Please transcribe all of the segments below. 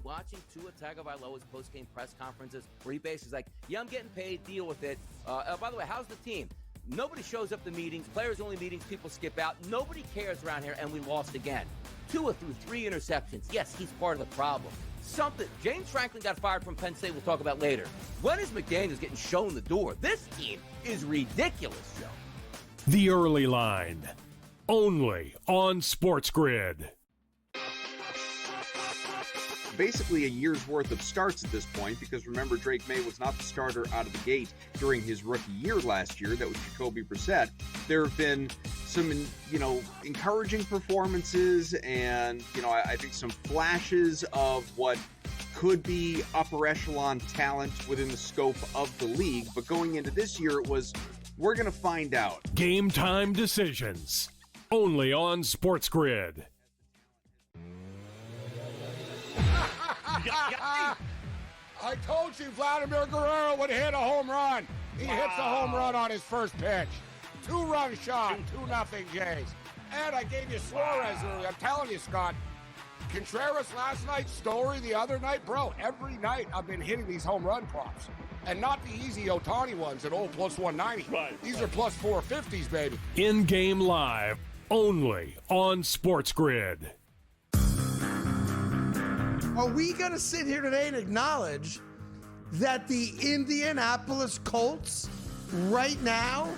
watching Tua Tagovailoa's post-game press conferences where he basically is like, yeah, I'm getting paid, deal with it. By the way, how's the team? Nobody shows up to meetings, players-only meetings, people skip out. Nobody cares around here, and we lost again. Tua threw 3 interceptions. Yes, he's part of the problem. James Franklin got fired from Penn State, we'll talk about later. When is McDaniels getting shown the door? This team is ridiculous, Joe. The Early Line, only on SportsGrid. Basically a year's worth of starts at this point, because remember, Drake May was not the starter out of the gate during his rookie year last year. That was Jacoby Brissett. There have been some, encouraging performances and, I think some flashes of what could be upper echelon talent within the scope of the league. But going into this year, it was, we're going to find out. Game time decisions, only on SportsGrid. I told you Vladimir Guerrero would hit a home run. He hits a home run on his first pitch. 2-run shot, 2-0 Jays. And I gave you Suarez earlier. I'm telling you, Scott, Contreras last night, Story the other night, bro, every night I've been hitting these home run props. And not the easy Ohtani ones at old plus 190. Right. These are plus 450s, baby. In-game live, only on SportsGrid. Are we going to sit here today and acknowledge that the Indianapolis Colts right now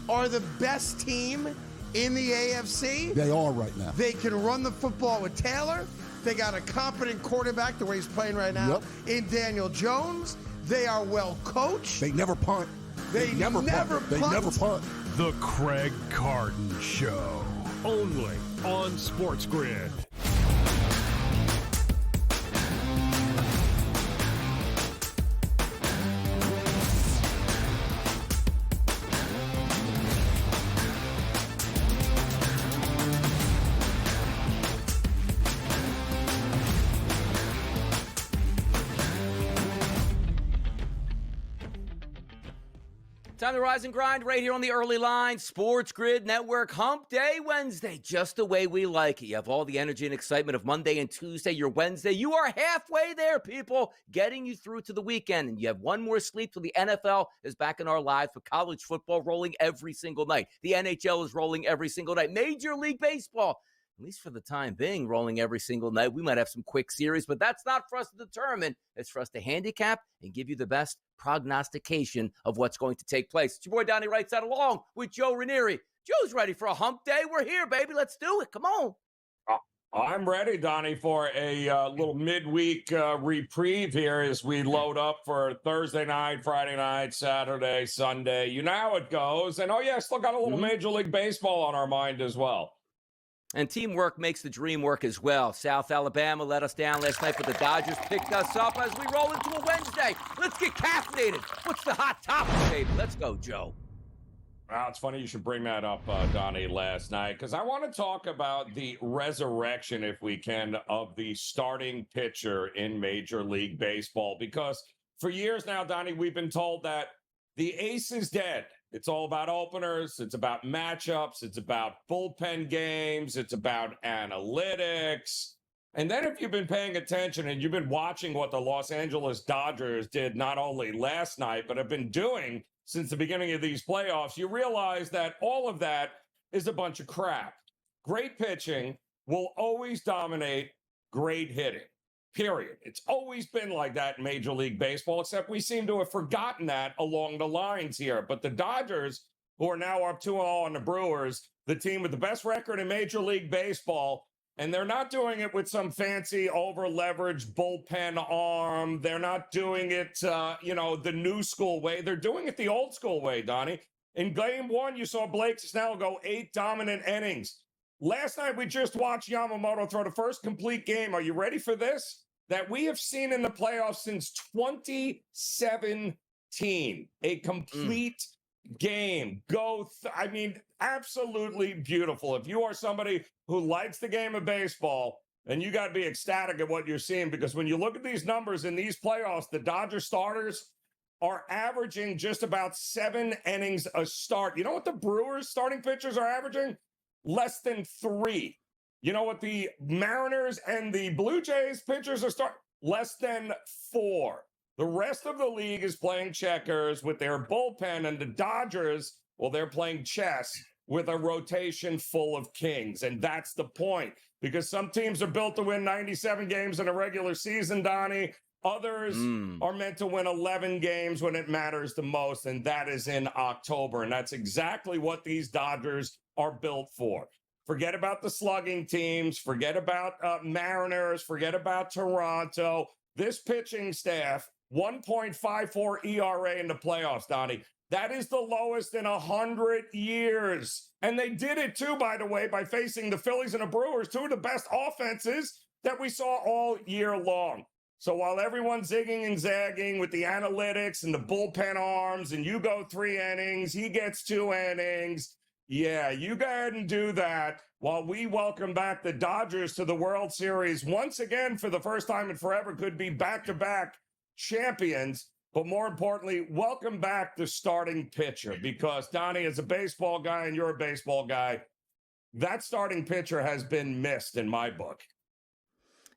are the best team in the AFC? They are right now. They can run the football with Taylor. They got a competent quarterback the way he's playing right now in Daniel Jones. They are well coached. They never punt. They never punt. They never punt. The Craig Carton Show, only on SportsGrid. Time to rise and grind right here on the Early Line, SportsGrid Network. Hump Day Wednesday, just the way we like it. You have all the energy and excitement of Monday and Tuesday, your Wednesday. You are halfway there, people, getting you through to the weekend. And you have one more sleep till the NFL is back in our lives, with college football rolling every single night. The NHL is rolling every single night. Major League Baseball, at least for the time being, rolling every single night. We might have some quick series, but that's not for us to determine. It's for us to handicap and give you the best prognostication of what's going to take place. It's your boy Donnie Right Side along with Joe Ranieri. Joe's ready for a hump day. We're here, baby. Let's do it. Come on. I'm ready, Donnie, for a little midweek reprieve here as we load up for Thursday night, Friday night, Saturday, Sunday. You know how it goes. And, still got a little Major League Baseball on our mind as well. And teamwork makes the dream work as well. South Alabama let us down last night, but the Dodgers picked us up as we roll into a Wednesday. Let's get caffeinated. What's the hot topic, baby? Let's go, Joe. Well, it's funny you should bring that up, Donnie, last night, because I want to talk about the resurrection, if we can, of the starting pitcher in Major League Baseball. Because for years now, Donnie, we've been told that the ace is dead. It's all about openers. It's about matchups. It's about bullpen games. It's about analytics. And then if you've been paying attention and you've been watching what the Los Angeles Dodgers did not only last night, but have been doing since the beginning of these playoffs, you realize that all of that is a bunch of crap. Great pitching will always dominate great hitting. Period. It's always been like that in Major League Baseball, except we seem to have forgotten that along the lines here. But the Dodgers, who are now up 2-0 on the Brewers, the team with the best record in Major League Baseball, and they're not doing it with some fancy over-leveraged bullpen arm. They're not doing it, the new school way. They're doing it the old school way, Donnie. In Game 1, you saw Blake Snell go 8 dominant innings. Last night, we just watched Yamamoto throw the first complete game. Are you ready for this? That we have seen in the playoffs since 2017. A complete game. Absolutely beautiful. If you are somebody who likes the game of baseball, then you got to be ecstatic at what you're seeing, because when you look at these numbers in these playoffs, the Dodger starters are averaging just about 7 innings a start. You know what the Brewers starting pitchers are averaging? Less than 3. You know what the Mariners and the Blue Jays pitchers are less than 4. The rest of the league is playing checkers with their bullpen, and the Dodgers, well, they're playing chess with a rotation full of kings. And that's the point, because some teams are built to win 97 games in a regular season, Donnie. Others are meant to win 11 games when it matters the most, and that is in October. And that's exactly what these Dodgers are built for. Forget about the slugging teams. Forget about Mariners. Forget about Toronto. This pitching staff, 1.54 ERA in the playoffs, Donnie. That is the lowest in 100 years. And they did it, too, by the way, by facing the Phillies and the Brewers, two of the best offenses that we saw all year long. So while everyone's zigging and zagging with the analytics and the bullpen arms, and you go 3 innings, he gets 2 innings, yeah, you go ahead and do that while we welcome back the Dodgers to the World Series once again for the first time in forever, could be back-to-back champions. But more importantly, welcome back the starting pitcher, because Donnie is a baseball guy and you're a baseball guy. That starting pitcher has been missed in my book.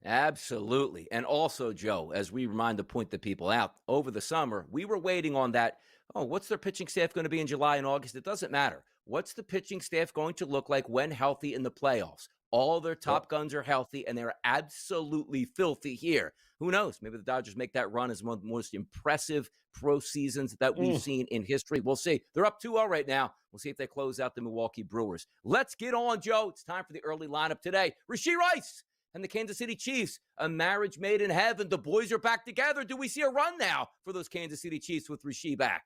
Absolutely. And also, Joe, as we remind to point the people out, over the summer, we were waiting on that. Oh, what's their pitching staff going to be in July and August? It doesn't matter. What's the pitching staff going to look like when healthy in the playoffs? All their top guns are healthy, and they're absolutely filthy here. Who knows? Maybe the Dodgers make that run as one of the most impressive pro seasons that we've seen in history. We'll see. They're up 2-0 right now. We'll see if they close out the Milwaukee Brewers. Let's get on, Joe. It's time for the early lineup today. Rashee Rice and the Kansas City Chiefs, a marriage made in heaven. The boys are back together. Do we see a run now for those Kansas City Chiefs with Rashee back?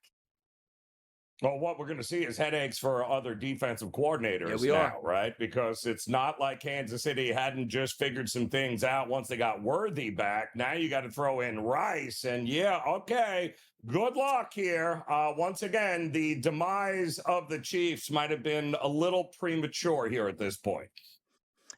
Well, what we're going to see is headaches for other defensive coordinators right? Because it's not like Kansas City hadn't just figured some things out once they got Worthy back. Now you got to throw in Rice. And good luck here. Once again, the demise of the Chiefs might have been a little premature here at this point.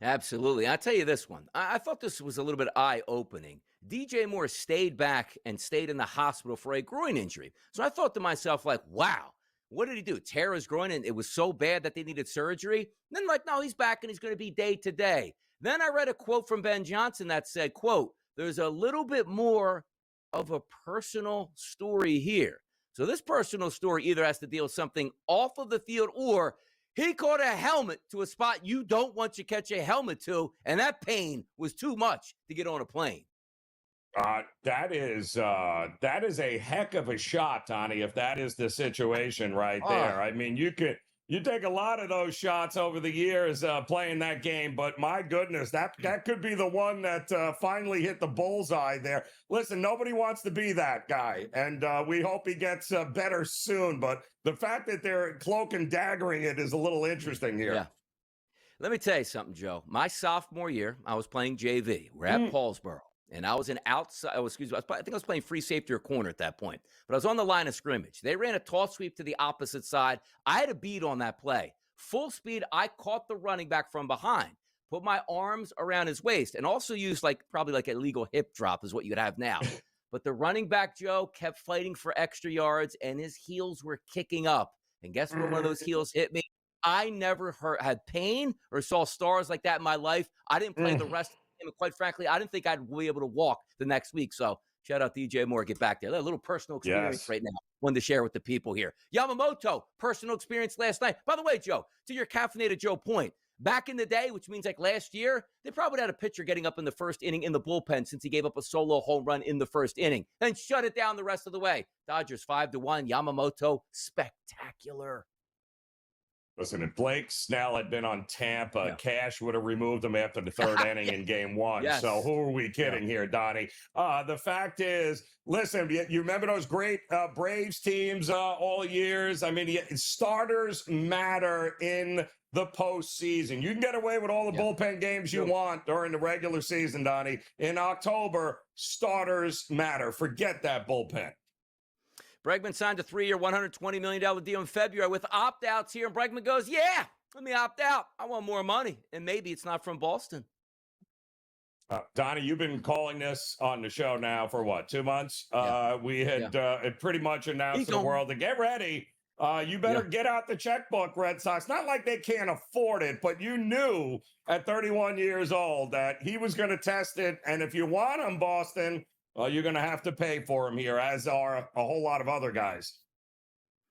Absolutely. I'll tell you this one. I thought this was a little bit eye-opening. DJ Moore stayed back and stayed in the hospital for a groin injury. So I thought to myself, like, wow, what did he do? Tear his groin, and it was so bad that they needed surgery? And then, no, he's back, and he's going to be day to day. Then I read a quote from Ben Johnson that said, quote, there's a little bit more of a personal story here. So this personal story either has to deal with something off of the field, or he caught a helmet to a spot you don't want to catch a helmet to, and that pain was too much to get on a plane. That is a heck of a shot, Donnie, if that is the situation right there. I mean, you take a lot of those shots over the years playing that game, but my goodness, that could be the one that finally hit the bullseye there. Listen, nobody wants to be that guy, and we hope he gets better soon, but the fact that they're cloak and daggering it is a little interesting here. Yeah. Let me tell you something, Joe. My sophomore year, I was playing JV. We're at Paulsboro. And I was I think I was playing free safety or corner at that point. But I was on the line of scrimmage. They ran a toss sweep to the opposite side. I had a beat on that play. Full speed, I caught the running back from behind, put my arms around his waist, and also used probably a legal hip drop is what you'd have now. But the running back, Joe, kept fighting for extra yards, and his heels were kicking up. And guess what? One of those heels hit me. I never had pain or saw stars like that in my life. I didn't play the rest of the game, and quite frankly, I didn't think I'd be able to walk the next week. So shout out DJ Moore, get back there. A little personal experience right now. Wanted to share with the people here. Yamamoto, personal experience last night. By the way, Joe, to your caffeinated Joe point, back in the day, which means last year, they probably had a pitcher getting up in the first inning in the bullpen since he gave up a solo home run in the first inning, then shut it down the rest of the way. Dodgers 5-1. Yamamoto, spectacular. Listen, if Blake Snell had been on Tampa, Cash would have removed him after the third inning in game one. Yes. So who are we kidding here, Donnie? The fact is, listen, you remember those great Braves teams all years? I mean, starters matter in the postseason. You can get away with all the bullpen games you want during the regular season, Donnie. In October, starters matter. Forget that bullpen. Bregman signed a 3-year, $120 million deal in February with opt-outs here, and Bregman goes, yeah, let me opt out. I want more money, and maybe it's not from Boston. Donnie, you've been calling this on the show now for, 2 months? We had pretty much announced to the world to get ready. You better get out the checkbook, Red Sox. Not like they can't afford it, but you knew at 31 years old that he was going to test it. And if you want him, Boston, you're going to have to pay for him here, as are a whole lot of other guys.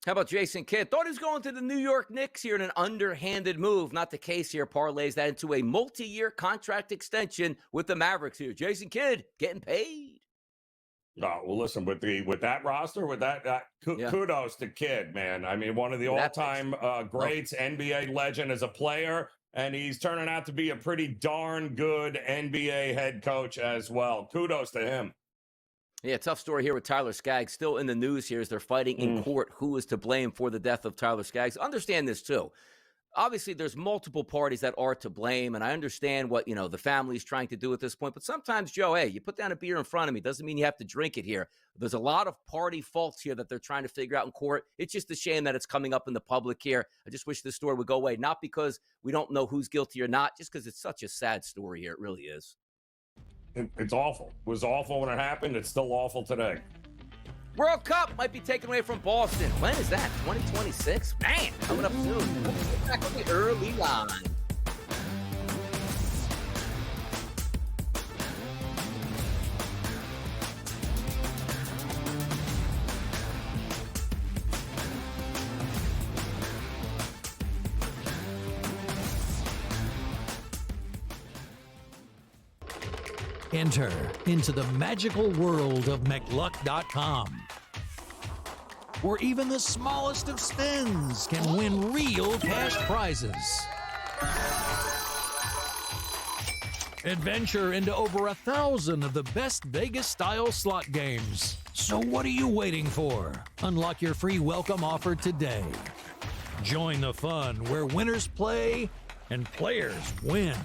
How about Jason Kidd? Thought he was going to the New York Knicks here in an underhanded move. Not the case here. Parlays that into a multi-year contract extension with the Mavericks here. Jason Kidd getting paid. Oh, well, listen, with that roster, with that kudos to Kidd, man. I mean, one of the all-time greats, NBA legend as a player, and he's turning out to be a pretty darn good NBA head coach as well. Kudos to him. Yeah, tough story here with Tyler Skaggs. Still in the news here as they're fighting in court who is to blame for the death of Tyler Skaggs. Understand this, too. Obviously, there's multiple parties that are to blame, and I understand what, the family's trying to do at this point. But sometimes, Joe, hey, you put down a beer in front of me. Doesn't mean you have to drink it here. There's a lot of party faults here that they're trying to figure out in court. It's just a shame that it's coming up in the public here. I just wish this story would go away, not because we don't know who's guilty or not, just because it's such a sad story here. It really is. It's awful. It was awful when it happened. It's still awful today. World Cup might be taken away from Boston. When is that? 2026? Man, coming up soon. We'll get back on the early line. Enter into the magical world of McLuck.com, where even the smallest of spins can win real cash prizes. Adventure into over 1,000 of the best Vegas-style slot games. So what are you waiting for? Unlock your free welcome offer today. Join the fun where winners play and players win.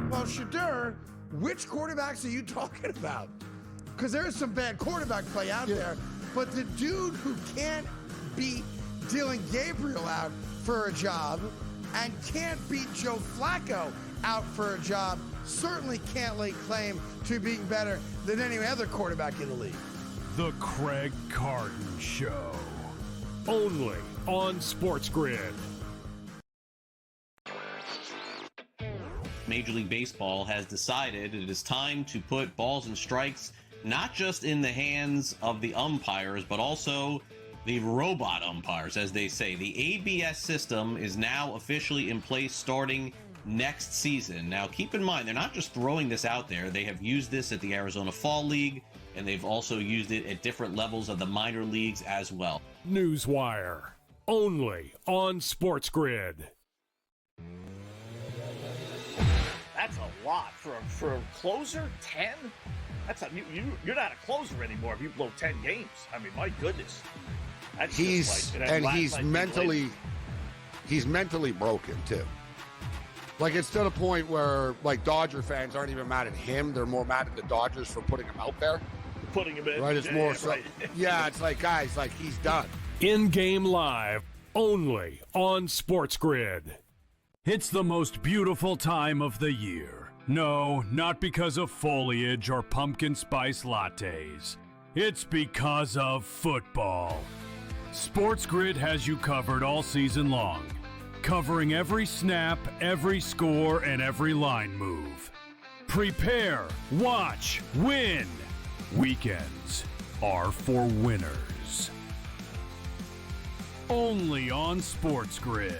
Well, Shadur, which quarterbacks are you talking about? Because there is some bad quarterback play out there, but the dude who can't beat Dylan Gabriel out for a job and can't beat Joe Flacco out for a job certainly can't lay claim to being better than any other quarterback in the league. The Craig Carton Show. Only on SportsGrid. Major League Baseball has decided it is time to put balls and strikes not just in the hands of the umpires, but also the robot umpires, as they say. The ABS system is now officially in place starting next season. Now, keep in mind, they're not just throwing this out there. They have used this at the Arizona Fall League, and they've also used it at different levels of the minor leagues as well. Newswire. Only on SportsGrid. That's a lot for a closer. 10. You're not a closer anymore if you blow 10 games. I mean, my goodness. That's he's mentally broken too. Like, it's to the point where, like, Dodger fans aren't even mad at him; they're more mad at the Dodgers for putting him out there. Putting him in, right? It's more so. Right. Yeah, it's like, guys, like, he's done. In-game live, only on SportsGrid. It's the most beautiful time of the year. No, not because of foliage or pumpkin spice lattes. It's because of football. SportsGrid has you covered all season long, covering every snap, every score, and every line move. Prepare, watch, win. Weekends are for winners. Only on SportsGrid.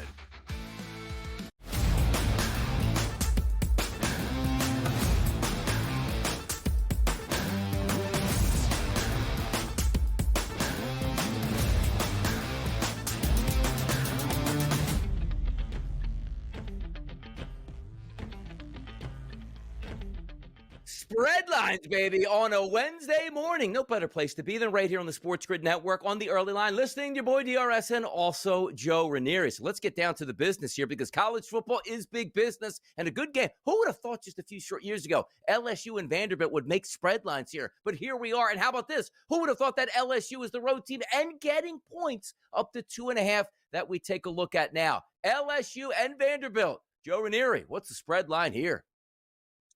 Spreadlines, baby, on a Wednesday morning. No better place to be than right here on the SportsGrid Network on the early line. Listening to your boy DRS and also Joe Ranieri. So let's get down to the business here because college football is big business and a good game. Who would have thought just a few short years ago LSU and Vanderbilt would make Spreadlines here? But here we are. And how about this? Who would have thought that LSU is the road team and getting points up to 2.5 that we take a look at now? LSU and Vanderbilt. Joe Ranieri, what's the spread line here?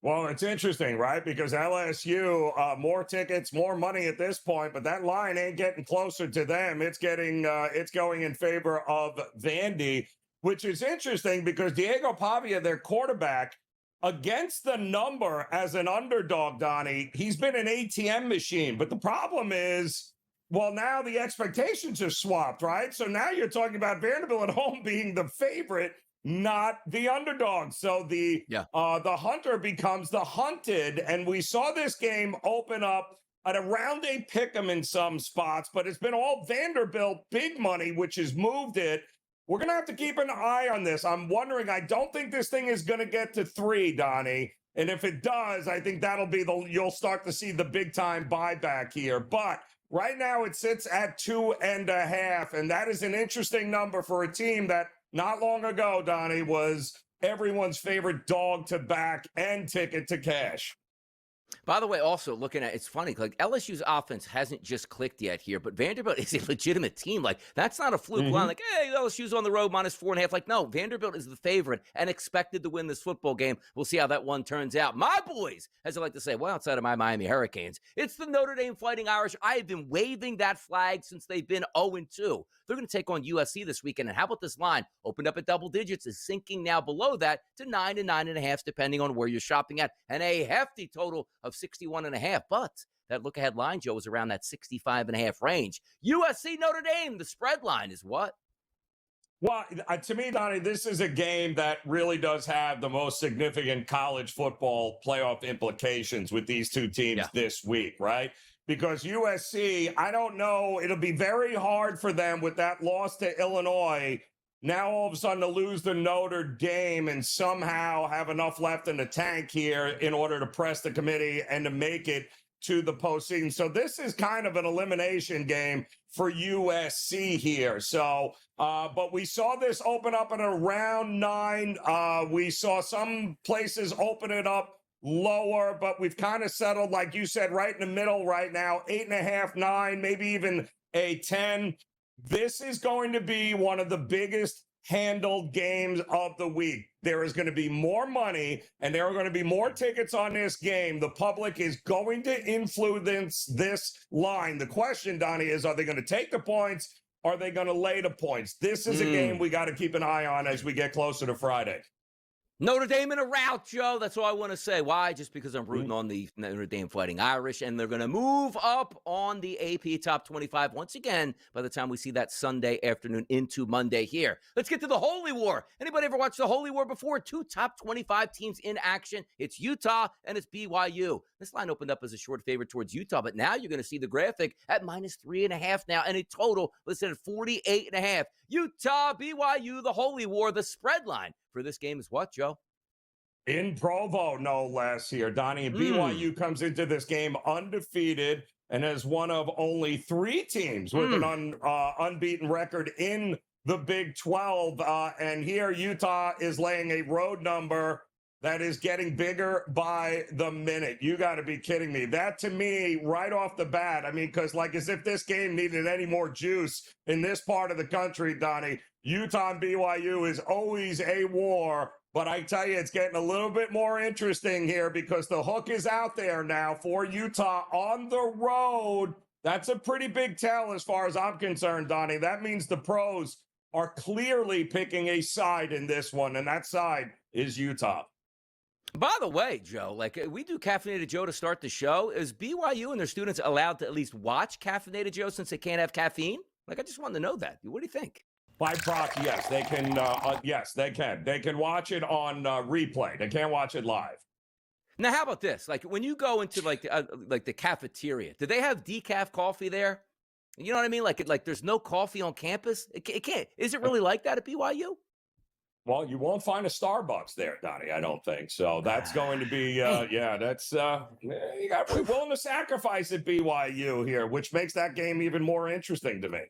Well, it's interesting, right? Because LSU, more tickets, more money at this point, but that line ain't getting closer to them. It's going in favor of Vandy, which is interesting because Diego Pavia, their quarterback, against the number as an underdog, Donnie, he's been an ATM machine. But the problem is, well, now the expectations are swapped, right? So now you're talking about Vanderbilt at home being the favorite, not the underdog. So the hunter becomes the hunted. And we saw this game open up at around a pick 'em in some spots, but it's been all Vanderbilt big money, which has moved it. We're going to have to keep an eye on this. I'm wondering, I don't think this thing is going to get to 3, Donnie. And if it does, I think that'll be you'll start to see the big time buyback here. But right now it sits at 2.5. And that is an interesting number for a team that not long ago, Donnie, was everyone's favorite dog to back and ticket to cash. By the way, also looking at, it's funny, like LSU's offense hasn't just clicked yet here, but Vanderbilt is a legitimate team. Like, that's not a fluke line. Like, hey, LSU's on the road -4.5. Like, no, Vanderbilt is the favorite and expected to win this football game. We'll see how that one turns out. My boys, as I like to say, well, outside of my Miami Hurricanes, it's the Notre Dame Fighting Irish. I have been waving that flag since they've been 0-2. They're going to take on USC this weekend. And how about this line? Opened up at double digits, is sinking now below that to 9 and 9.5, depending on where you're shopping at, and a hefty total of 61.5. But that look-ahead line, Joe, is around that 65.5 range. USC Notre Dame, the spread line is what? Well, to me, Donnie, this is a game that really does have the most significant college football playoff implications with these two teams this week, right? Because USC, I don't know, it'll be very hard for them with that loss to Illinois. Now, all of a sudden, to lose to Notre Dame and somehow have enough left in the tank here in order to press the committee and to make it to the postseason. So this is kind of an elimination game for USC here. So, but we saw this open up at around 9. We saw some places open it up lower, but we've kind of settled, like you said, right in the middle right now, 8.5, 9, maybe even a 10. This is going to be one of the biggest handled games of the week. There is going to be more money and there are going to be more tickets on this game. The public is going to influence this line. The question, Donnie, is are they going to take the points? Are they going to lay the points? This is a game we got to keep an eye on as we get closer to Friday. Notre Dame in a rout, Joe. That's all I want to say. Why? Just because I'm rooting on the Notre Dame Fighting Irish, and they're going to move up on the AP Top 25 once again by the time we see that Sunday afternoon into Monday here. Let's get to the Holy War. Anybody ever watched the Holy War before? 2 top 25 teams in action. It's Utah and it's BYU. This line opened up as a short favorite towards Utah, but now you're going to see the graphic at -3.5 now, and a total listed at 48.5. Utah, BYU, the Holy War, the spread line for this game is what, Joe? In Provo, no less here, Donnie. And BYU comes into this game undefeated and as one of only 3 teams with an unbeaten record in the Big 12. And here Utah is laying a road number that is getting bigger by the minute. You got to be kidding me. That, to me, right off the bat, I mean, because like as if this game needed any more juice in this part of the country, Donnie, Utah and BYU is always a war. But I tell you, it's getting a little bit more interesting here because the hook is out there now for Utah on the road. That's a pretty big tell as far as I'm concerned, Donnie. That means the pros are clearly picking a side in this one, and that side is Utah. By the way, Joe, like we do Caffeinated Joe to start the show. Is BYU and their students allowed to at least watch Caffeinated Joe since they can't have caffeine? Like, I just wanted to know that. What do you think? By proxy, yes, they can. Yes, they can. They can watch it on replay. They can't watch it live. Now, how about this? Like, when you go into like the cafeteria, do they have decaf coffee there? You know what I mean? Like there's no coffee on campus. It can't. Is it really like that at BYU? Well, you won't find a Starbucks there, Donnie. I don't think so. That's going to be, that's you got to be willing to sacrifice at BYU here, which makes that game even more interesting to me.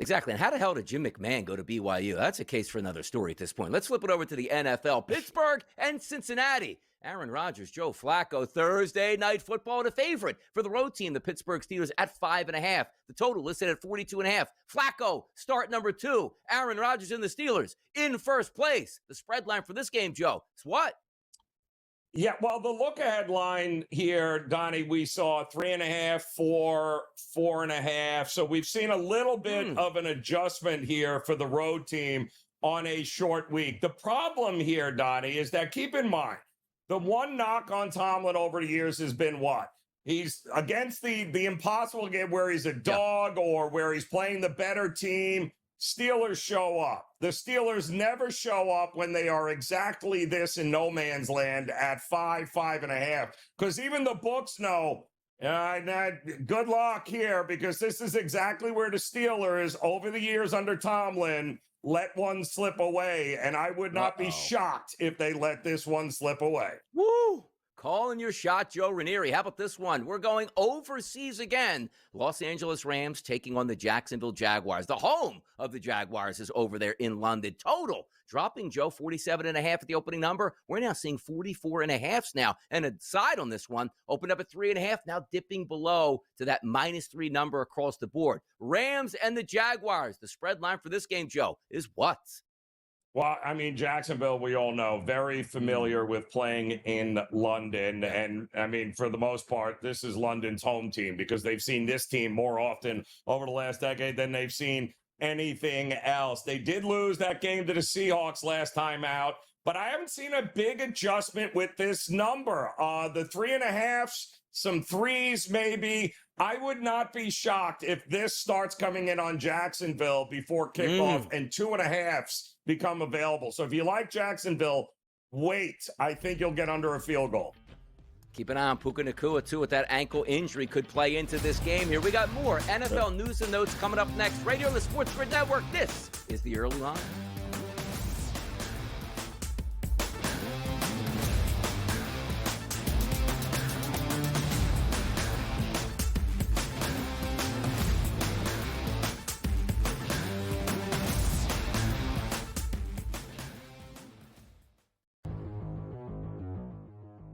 Exactly. And how the hell did Jim McMahon go to BYU? That's a case for another story at this point. Let's flip it over to the NFL. Pittsburgh and Cincinnati. Aaron Rodgers, Joe Flacco, Thursday night football, and a favorite for the road team, the Pittsburgh Steelers, at 5.5. The total listed at 42.5. Flacco, start number 2. Aaron Rodgers and the Steelers in first place. The spread line for this game, Joe, is what? Yeah, well, the look-ahead line here, Donnie, we saw 3.5, 4, 4.5. So we've seen a little bit of an adjustment here for the road team on a short week. The problem here, Donnie, is that keep in mind, the one knock on Tomlin over the years has been what? He's against the impossible game where he's a dog or where he's playing the better team. Steelers show up. The Steelers never show up when they are exactly this in no man's land at 5, 5.5. Because even the books know, good luck here, because this is exactly where the Steelers, over the years under Tomlin, let one slip away. And I would not be shocked if they let this one slip away. Woo! Calling your shot, Joe Ranieri. How about this one? We're going overseas again. Los Angeles Rams taking on the Jacksonville Jaguars. The home of the Jaguars is over there in London. Total dropping, Joe, 47.5 at the opening number. We're now seeing 44.5 now. And a side on this one, opened up at 3.5, now dipping below to that -3 number across the board. Rams and the Jaguars. The spread line for this game, Joe, is what? Well, I mean, Jacksonville, we all know, very familiar with playing in London. And I mean, for the most part, this is London's home team because they've seen this team more often over the last decade than they've seen anything else. They did lose that game to the Seahawks last time out, but I haven't seen a big adjustment with this number. The 3.5s, some 3s maybe. I would not be shocked if this starts coming in on Jacksonville before kickoff and 2.5s become available. So if you like Jacksonville, wait. I think you'll get under a field goal. Keep an eye on Puka Nacua, too, with that ankle injury could play into this game here. We got more NFL news and notes coming up next. Right here on the SportsGrid Network, this is The Early Line.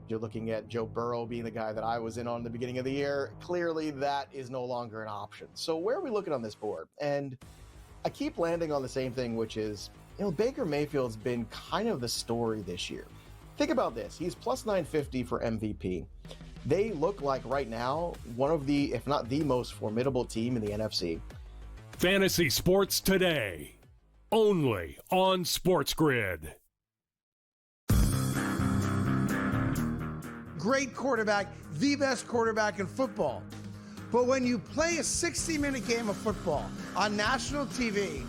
You're looking at Joe Burrow being the guy that I was in on the beginning of the year. Clearly, that is no longer an option. So where are we looking on this board? And I keep landing on the same thing, which is, Baker Mayfield's been kind of the story this year. Think about this. He's plus 950 for MVP. They look like right now one of the, if not the most formidable team in the NFC. Fantasy Sports Today, only on SportsGrid. Great quarterback, the best quarterback in football. But when you play a 60-minute game of football on national TV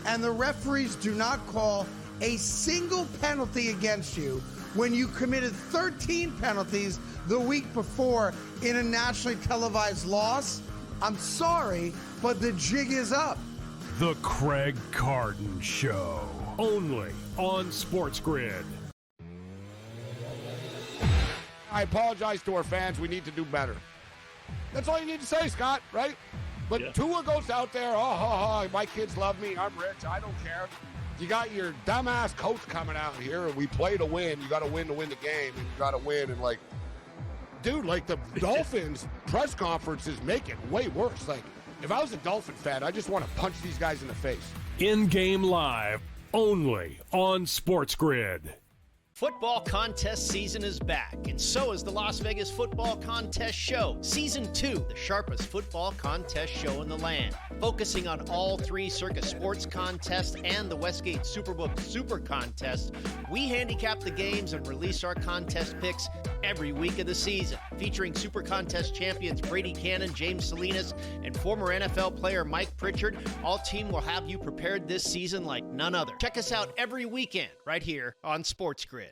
and the referees do not call a single penalty against you when you committed 13 penalties the week before in a nationally televised loss, I'm sorry, but the jig is up. The Craig Carton Show, only on SportsGrid. I apologize to our fans. We need to do better. That's all you need to say, Scott, right? But Tua goes out there, my kids love me. I'm rich. I don't care. You got your dumbass coach coming out here, and we play to win. You got to win the game, and you got to win. And, the Dolphins press conferences make it way worse. If I was a Dolphin fan, I just want to punch these guys in the face. In-game live, only on SportsGrid. Football contest season is back, and so is the Las Vegas Football Contest Show. Season 2, the sharpest football contest show in the land. Focusing on all 3 Circus Sports contests and the Westgate Superbook Super Contest, we handicap the games and release our contest picks every week of the season. Featuring Super Contest champions Brady Cannon, James Salinas, and former NFL player Mike Pritchard, all team will have you prepared this season like none other. Check us out every weekend right here on SportsGrid.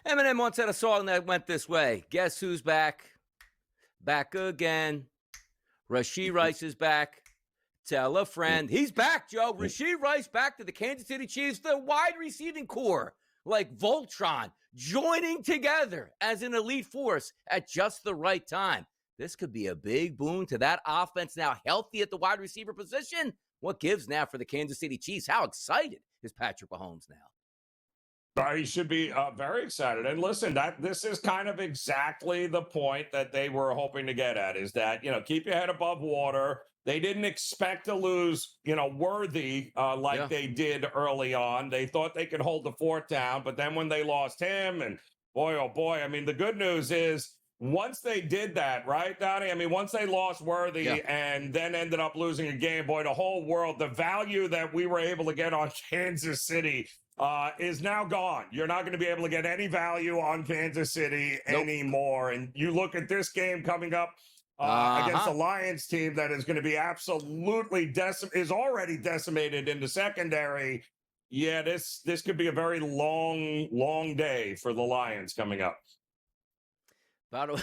Eminem once had a song that went this way. Guess who's back? Back again. Rashee Rice is back. Tell a friend. He's back, Joe. Rashee Rice back to the Kansas City Chiefs. The wide receiving core, like Voltron, joining together as an elite force at just the right time. This could be a big boon to that offense now healthy at the wide receiver position. What gives now for the Kansas City Chiefs? How excited is Patrick Mahomes now. He should be very excited. And listen, this is kind of exactly the point that they were hoping to get at, is that, keep your head above water. They didn't expect to lose, Worthy like they did early on. They thought they could hold the fort down, but then when they lost him, and boy, oh boy, I mean, the good news is once they did that, right, Donnie? I mean, once they lost Worthy and then ended up losing a game, boy, the whole world, the value that we were able to get on Kansas City is now gone. You're not going to be able to get any value on Kansas City anymore. And you look at this game coming up against the Lions team that is going to be absolutely is already decimated in the secondary. Yeah, this could be a very long day for the Lions coming up. By the way,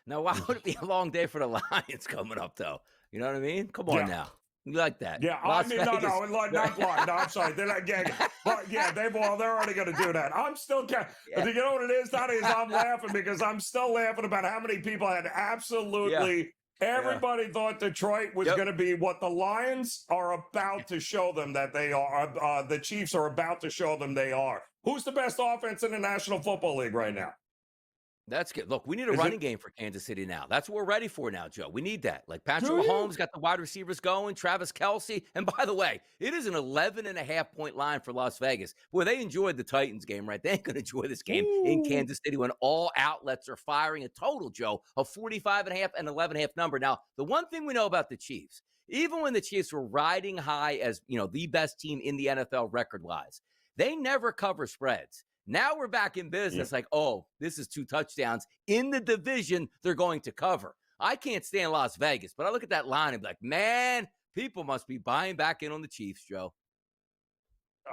now why would it be a long day for the Lions coming up, though? You know what I mean? Come on now. You like that? Yeah, Las I mean, Vegas. no, not blind. No, I'm sorry. They're not getting it. But yeah, they're already going to do that. I'm still, you know what it is, Donnie, is I'm laughing because I'm still laughing about how many people had absolutely, everybody thought Detroit was going to be what the Lions are about to show them that they are. The Chiefs are about to show them they are. Who's the best offense in the National Football League right now? That's good. Look, we need a running game for Kansas City now. That's what we're ready for now, Joe. We need that. Like Patrick Mahomes got the wide receivers going, Travis Kelce. And by the way, it is an 11.5-point line for Las Vegas. Boy, they enjoyed the Titans game, right? They ain't going to enjoy this game in Kansas City when all outlets are firing a total, Joe, of 45.5 and 11.5 number. Now, the one thing we know about the Chiefs, even when the Chiefs were riding high as, the best team in the NFL record-wise, they never cover spreads. Now we're back in business like, this is 2 touchdowns in the division they're going to cover. I can't stand Las Vegas, but I look at that line and be like, man, people must be buying back in on the Chiefs, Joe.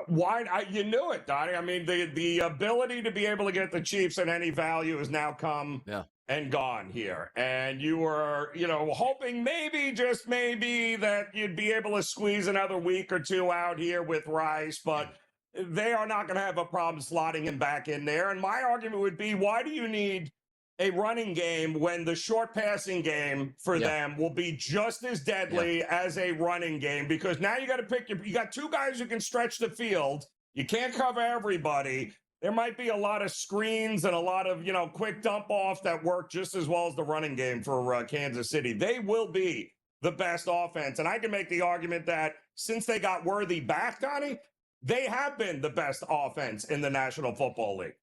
Why? You knew it, Donnie. I mean, the ability to be able to get the Chiefs at any value has now come and gone here. And you were, hoping maybe, just maybe, that you'd be able to squeeze another week or two out here with Rice, but they are not going to have a problem slotting him back in there. And my argument would be, why do you need a running game when the short passing game for them will be just as deadly as a running game? Because now you got to pick you got 2 guys who can stretch the field. You can't cover everybody. There might be a lot of screens and a lot of, quick dump offs that work just as well as the running game for Kansas City. They will be the best offense. And I can make the argument that since they got Worthy back, Donnie, they have been the best offense in the National Football League.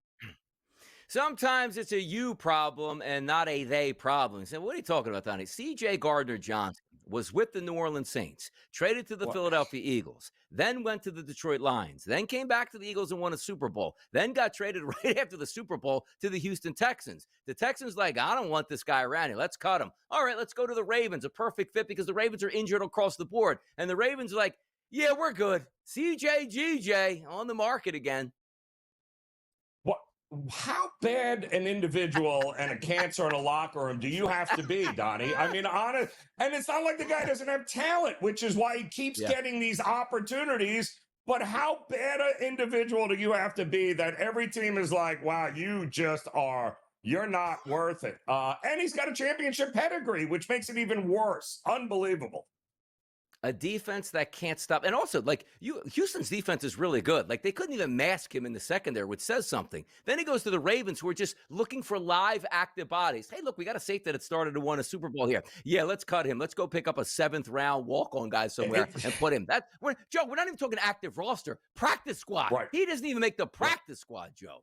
Sometimes it's a you problem and not a they problem. So what are you talking about, Donnie? C.J. Gardner-Johnson was with the New Orleans Saints, traded to the Philadelphia Eagles, then went to the Detroit Lions, then came back to the Eagles and won a Super Bowl, then got traded right after the Super Bowl to the Houston Texans. The Texans like, I don't want this guy around here. Let's cut him. All right, let's go to the Ravens, a perfect fit because the Ravens are injured across the board. And the Ravens are like, yeah, we're good. CJ on the market again. What? How bad an individual and a cancer in a locker room do you have to be, Donnie? I mean, honest, and it's not like the guy doesn't have talent, which is why he keeps getting these opportunities. But how bad an individual do you have to be that every team is like, wow, you're not worth it. And he's got a championship pedigree, which makes it even worse. Unbelievable. A defense that can't stop. And also, Houston's defense is really good. Like, they couldn't even mask him in the secondary, which says something. Then he goes to the Ravens, who are just looking for live, active bodies. Hey, look, we got a safety that started to win a Super Bowl here. Yeah, let's cut him. Let's go pick up a 7th-round walk-on guy somewhere and put him. Joe, we're not even talking active roster. Practice squad. Right. He doesn't even make the practice squad, Joe.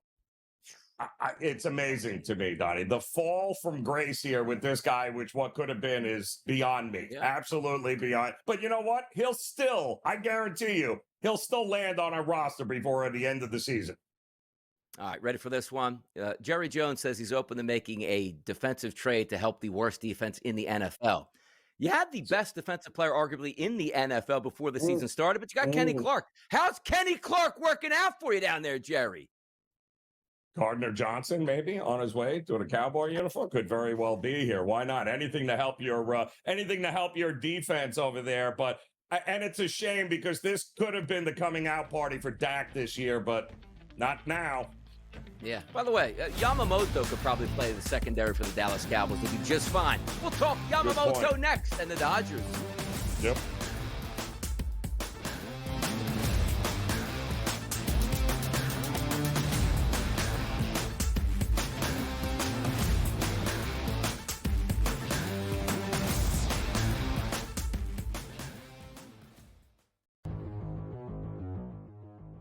It's amazing to me, Donnie. The fall from grace here with this guy, which what could have been, is beyond me. Yeah. Absolutely beyond. But you know what? I guarantee you, he'll still land on our roster before the end of the season. All right, ready for this one? Jerry Jones says he's open to making a defensive trade to help the worst defense in the NFL. You had the best defensive player, arguably, in the NFL before the season started, but you got Kenny Clark. How's Kenny Clark working out for you down there, Jerry? Gardner-Johnson, maybe on his way to a Cowboy uniform, could very well be here. Why not? Anything to help your defense over there. But and it's a shame because this could have been the coming out party for Dak this year, but not now. Yeah. By the way, Yamamoto could probably play the secondary for the Dallas Cowboys. He'd be just fine. We'll talk Yamamoto next and the Dodgers. Yep.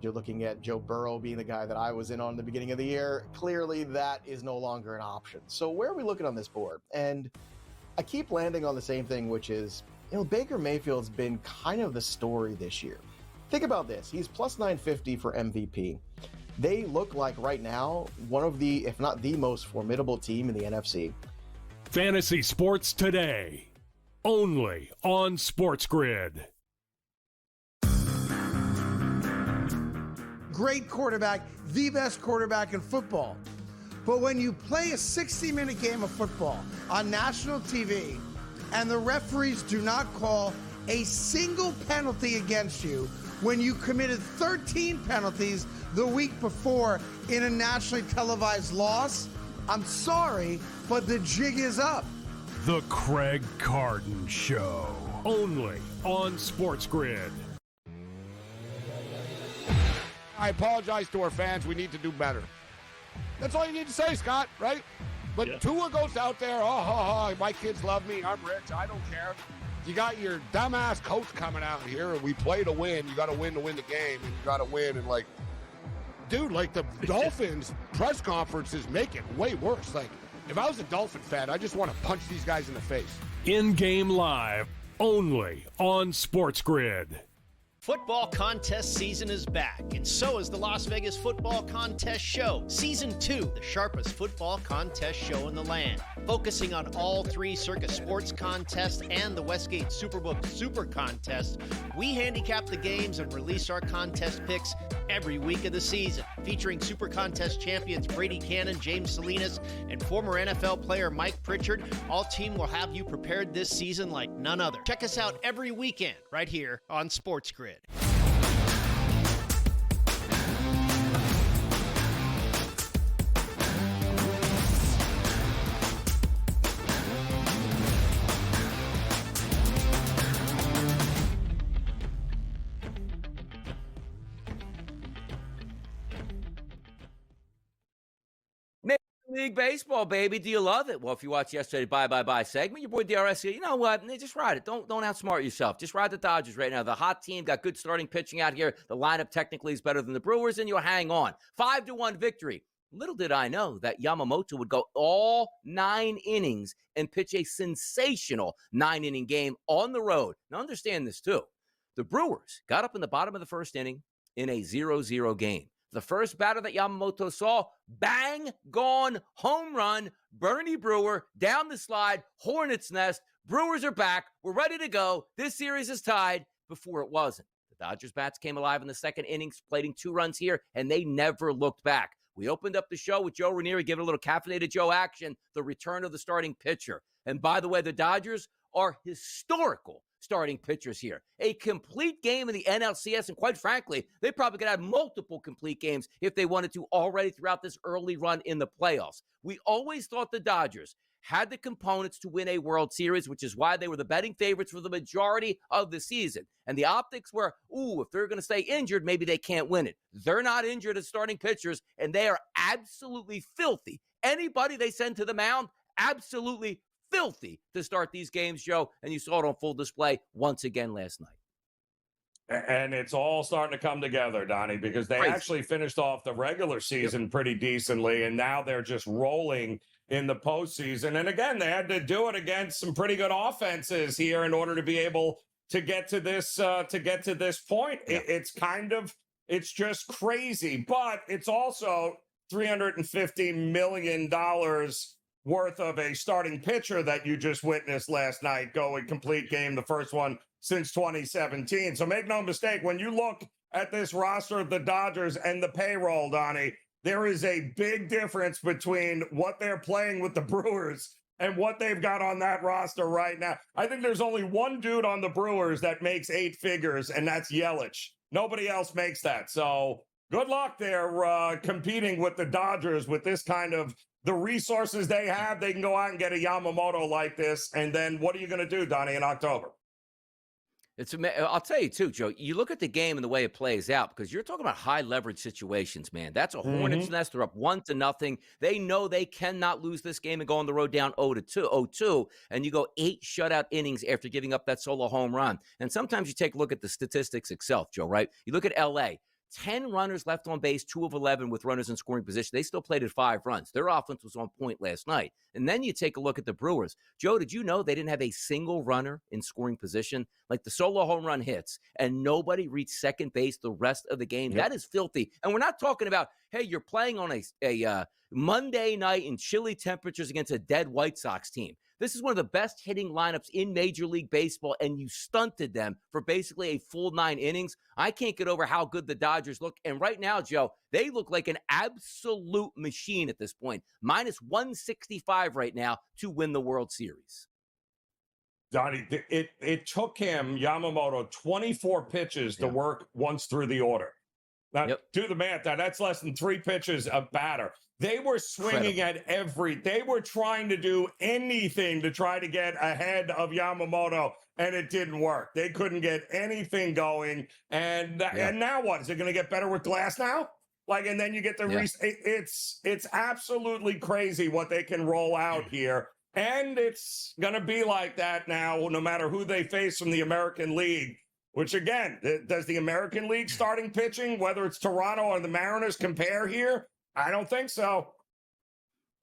You're looking at Joe Burrow being the guy that I was in on the beginning of the year. Clearly, that is no longer an option. So where are we looking on this board? And I keep landing on the same thing, which is, Baker Mayfield's been kind of the story this year. Think about this. He's plus 950 for MVP. They look like right now one of the, if not the most formidable team in the NFC. Fantasy Sports Today, only on SportsGrid. Great quarterback, the best quarterback in football. But when you play a 60-minute game of football on national TV and the referees do not call a single penalty against you when you committed 13 penalties the week before in a nationally televised loss, I'm sorry, but the jig is up. The Craig Carden Show, only on SportsGrid. I apologize to our fans. We need to do better. That's all you need to say, Scott, right? But Tua goes out there, my kids love me. I'm rich. I don't care. You got your dumbass coach coming out here, and we play to win. You got to win the game, and you got to win. And, dude, the Dolphins press conferences make it way worse. If I was a Dolphin fan, I just want to punch these guys in the face. In-game live, only on SportsGrid. Football contest season is back, and so is the Las Vegas Football Contest Show. Season 2, the sharpest football contest show in the land. Focusing on all 3 Circus Sports contests and the Westgate Superbook Super Contest, we handicap the games and release our contest picks every week of the season. Featuring Super Contest champions Brady Cannon, James Salinas, and former NFL player Mike Pritchard, all team will have you prepared this season like none other. Check us out every weekend right here on SportsGrid. League Baseball, baby. Do you love it? Well, if you watched yesterday's Bye segment, your boy DRS here, you know what? Just ride it. Don't outsmart yourself. Just ride the Dodgers right now. The hot team got good starting pitching out here. The lineup technically is better than the Brewers, and you'll hang on. 5-1 victory. Little did I know that Yamamoto would go all 9 innings and pitch a sensational 9-inning game on the road. Now, understand this, too. The Brewers got up in the bottom of the first inning in a 0-0 game. The first batter that Yamamoto saw, bang, gone, home run, Bernie Brewer, down the slide, Hornets nest. Brewers are back. We're ready to go. This series is tied before it wasn't. The Dodgers bats came alive in the second inning, plating 2 runs here, and they never looked back. We opened up the show with Joe Ranieri giving a little caffeinated Joe action, the return of the starting pitcher. And by the way, the Dodgers are historical starting pitchers here. A complete game in the NLCS, and quite frankly, they probably could have multiple complete games if they wanted to already throughout this early run in the playoffs. We always thought the Dodgers had the components to win a World Series, which is why they were the betting favorites for the majority of the season. And the optics were, if they're going to stay injured, maybe they can't win it. They're not injured as starting pitchers, and they are absolutely filthy. Anybody they send to the mound, absolutely filthy to start these games, Joe, and you saw it on full display once again last night. And it's all starting to come together, Donnie, because they actually finished off the regular season pretty decently, and now they're just rolling in the postseason. And again, they had to do it against some pretty good offenses here in order to be able to get to this point. Yeah. It's just crazy, but it's also $350 million worth of a starting pitcher that you just witnessed last night go a complete game, the first one since 2017. So make no mistake, when you look at this roster of the Dodgers and the payroll, Donnie, there is a big difference between what they're playing with the Brewers and what they've got on that roster right now. I think there's only one dude on the Brewers that makes 8 figures, and that's Yelich. Nobody else makes that. So good luck there competing with the Dodgers with this kind of the resources they have. They can go out and get a Yamamoto like this. And then what are you going to do, Donnie, in October? I'll tell you, too, Joe, you look at the game and the way it plays out, because you're talking about high leverage situations, man. That's a Hornets nest. They're up 1-0. They know they cannot lose this game and go on the road down 0-2, and you go 8 shutout innings after giving up that solo home run. And sometimes you take a look at the statistics itself, Joe, right? You look at L.A., 10 runners left on base, 2 of 11 with runners in scoring position. They still played at 5 runs. Their offense was on point last night. And then you take a look at the Brewers. Joe, did you know they didn't have a single runner in scoring position? Like the solo home run hits, and nobody reached second base the rest of the game. That is filthy. And we're not talking about, hey, you're playing on a Monday night in chilly temperatures against a dead White Sox team. This is one of the best hitting lineups in Major League Baseball, and you stunted them for basically a full 9 innings. I can't get over how good the Dodgers look. And right now, Joe, they look like an absolute machine at this point. Minus 165 right now to win the World Series. Donnie, it took him, Yamamoto, 24 pitches to work once through the order. Now, do the math. That's less than 3 pitches a batter. They were swinging at they were trying to do anything to try to get ahead of Yamamoto, and it didn't work. They couldn't get anything going. And now what? Is it going to get better with Glass now? And then you get the it's absolutely crazy what they can roll out here. And it's going to be like that now, no matter who they face from the American League. Which, again, does the American League starting pitching, whether it's Toronto or the Mariners, compare here? I don't think so.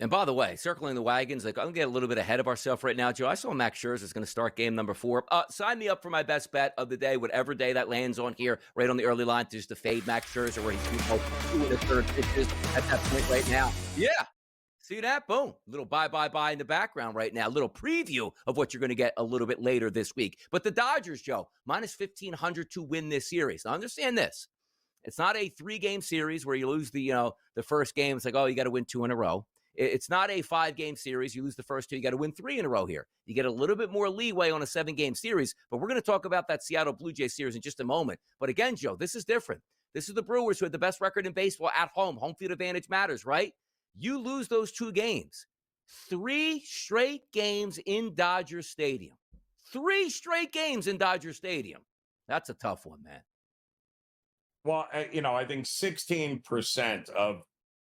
And by the way, circling the wagons, I'm going to get a little bit ahead of ourselves right now, Joe. I saw Max Scherzer is going to start game number 4. Sign me up for my best bet of the day, whatever day that lands on here, right on the early line, just to fade Max Scherzer, where he's 2 in the third pitches at that point right now. Yeah. See that? Boom. Little bye in the background right now. Little preview of what you're going to get a little bit later this week. But the Dodgers, Joe, minus 1,500 to win this series. Now, understand this. It's not a 3-game series where you lose the first game. It's like, oh, you got to win 2 in a row. It's not a 5-game series. You lose the first 2, you got to win 3 in a row here. You get a little bit more leeway on a 7-game series. But we're going to talk about that Seattle Blue Jays series in just a moment. But again, Joe, this is different. This is the Brewers, who had the best record in baseball at home. Home field advantage matters, right? You lose those 2 games. 3 straight games in Dodger Stadium. 3 straight games in Dodger Stadium. That's a tough one, man. Well, I think 16% of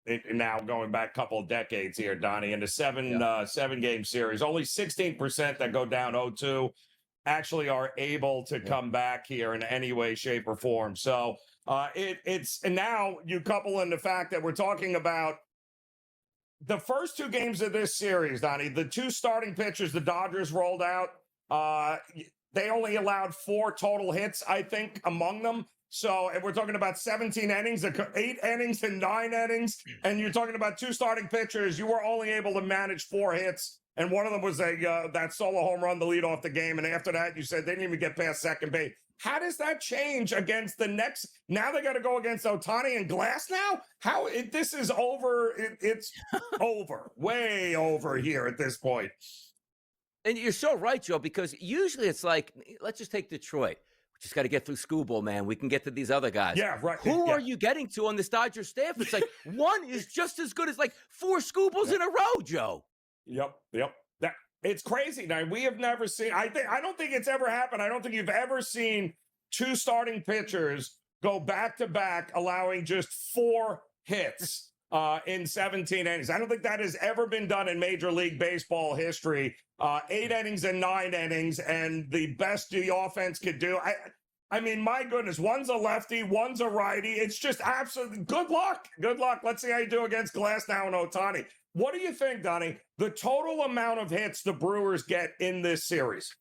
it now, going back a couple of decades here, Donnie, in the 7-game series, only 16% that go down 0-2 actually are able to come back here in any way, shape, or form. So and now you couple in the fact that we're talking about the first 2 games of this series, Donnie, the 2 starting pitchers the Dodgers rolled out, they only allowed 4 total hits, I think, among them. So if we're talking about 17 innings, 8 innings and 9 innings, and you're talking about 2 starting pitchers, you were only able to manage 4 hits. And one of them was that solo home run to lead off the game. And after that, you said they didn't even get past second base. How does that change against the next? Now they got to go against Ohtani and Glass now? This is over. It's over, way over here at this point. And you're so right, Joe, because usually it's like, let's just take Detroit. We just got to get through Skubal, man. We can get to these other guys. Yeah, right. Who are you getting to on this Dodger staff? It's like one is just as good as like 4 Skubals in a row, Joe. Yep. It's crazy. Now, we have never seen, I don't think it's ever happened. I don't think you've ever seen 2 starting pitchers go back-to-back, allowing just 4 hits in 17 innings. I don't think that has ever been done in Major League Baseball history. 8 innings and 9 innings, and the best the offense could do. I mean, my goodness, one's a lefty, one's a righty. It's just absolutely good luck. Good luck. Let's see how you do against Glass now and Ohtani. What do you think, Donnie? The total amount of hits the Brewers get in this series?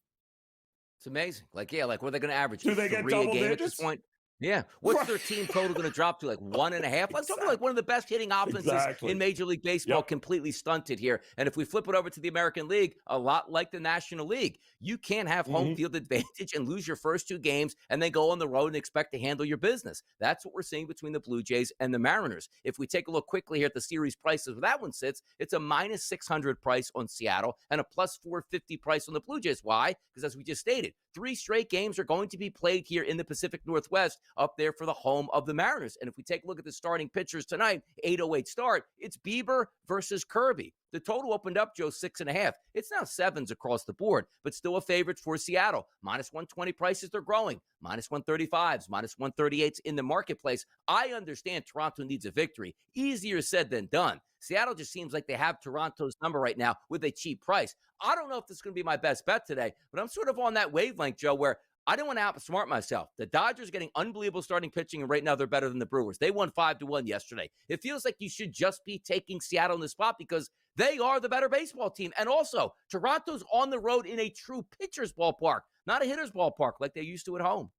It's amazing. What are they going to average? Do they get double digits? At this point? Yeah. What's their team total going to drop to? Like 1.5? I'm talking like one of the best hitting offenses in Major League Baseball, completely stunted here. And if we flip it over to the American League, a lot like the National League, you can't have home field advantage and lose your first 2 games and then go on the road and expect to handle your business. That's what we're seeing between the Blue Jays and the Mariners. If we take a look quickly here at the series prices where that one sits, it's a minus 600 price on Seattle and a plus 450 price on the Blue Jays. Why? Because as we just stated, 3 straight games are going to be played here in the Pacific Northwest, up there for the home of the Mariners. And if we take a look at the starting pitchers tonight, 8:08 start, it's Bieber versus Kirby. The total opened up, Joe, 6.5. It's now 7s across the board, but still a favorite for Seattle. Minus 120 prices, they're growing. Minus 135s, minus 138s in the marketplace. I understand Toronto needs a victory. Easier said than done. Seattle just seems like they have Toronto's number right now with a cheap price. I don't know if this is going to be my best bet today, but I'm sort of on that wavelength, Joe, where I didn't want to outsmart myself. The Dodgers are getting unbelievable starting pitching, and right now they're better than the Brewers. They won 5-1 yesterday. It feels like you should just be taking Seattle in the spot because they are the better baseball team. And also, Toronto's on the road in a true pitcher's ballpark, not a hitter's ballpark like they used to at home.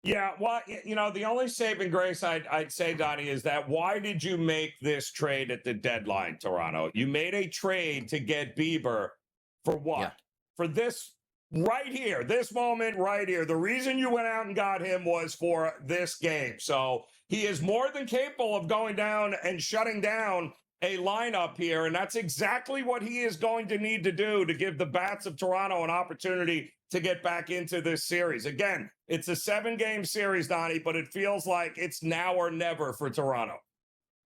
Yeah, well, the only saving grace I'd say, Donnie, is that why did you make this trade at the deadline, Toronto? You made a trade to get Bieber for what? Yeah. For this right here, this moment right here. The reason you went out and got him was for this game. So he is more than capable of going down and shutting down a lineup here, and that's exactly what he is going to need to do to give the Bats of Toronto an opportunity to get back into this series. Again, it's a 7-game series, Donnie, but it feels like it's now or never for Toronto.